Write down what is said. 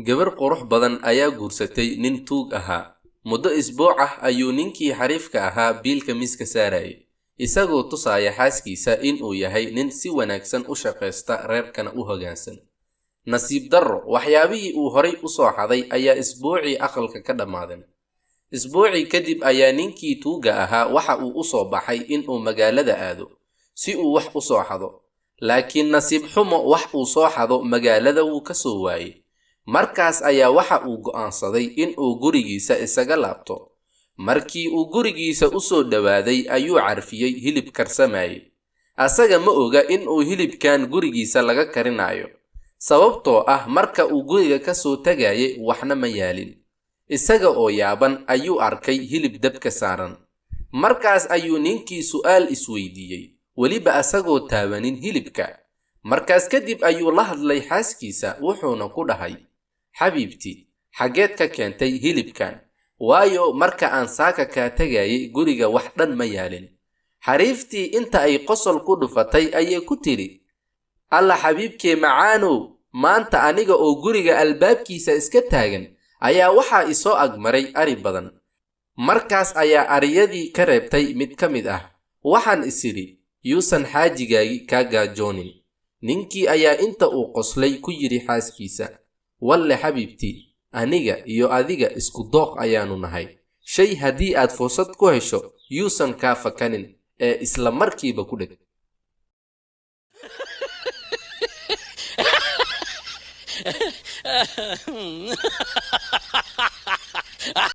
gabar qurux badan ayaa guursatay nin tuug ahaa. Muddo isbuuc ah ayuu ninkii xariifka ahaa biilka miiska saarayay, isagoo tusaya xaaskiisa inuu yahay nin si wanaagsan u shaqaysta reerkana u hoggaansan. Nasiib darro, waxyaabihii uu horay u soo xaday ayaa isbuucii aqalka ka dhammaaden. Isbuucii kadib ayaa ninkii tuuga ahaa waxa uu u soo baxay inuu magaalada aado si uu wax u soo xado. Laakiin nasiib xumo, wax uu soo xado magaalada wuu ka soo waayay. Markaas ayaa waxa uu go'aansaday inuu gurigiisa isaga laabto. Markii uu gurigiisa u soo dhawaaday ayuu carfiyay hilib karsamayay. Asaga ma oga inuu hilibkan gurigiisa laga karinayo, sababtoo ah marka uu guriga ka soo tagayay waxna ma yaalin. Isaga oo yaaban ayuu arkay hilib dabka saaran. Markaas ayuu ninkii su'aal isweydiiyey, weliba asagoo taabanin hilibka. Markaas kadib ayuu la hadlay xaaskiisa, wuxuuna ku dhahay, xabiibti, xageed ka keentay hilibkan? Waayo marka aan saaka kaa tagayay guriga wax dhan ma yaalin. Xariiftii inta ay qosol ku dhufatay ayay ku tiri, alla xabiibkee macaanow, maanta aniga oo guriga albaabkiisa iska taagan ayaa waxaa isoo agmaray ari badan. Markaas ayaa ariyadii ka reebtay mid ka mid ah. Waxaan isidhi, yuusan xaajigaagi kaa gaajoonin. Ninkii ayaa inta uu qoslay ku yidhi xaaskiisa, walle xabiibti, aniga iyo adiga isku dooq ayaanu nahay. Shay haddii aad fursad ku hesho yuusan kaa fakanin ee isla markiiba ku dheg.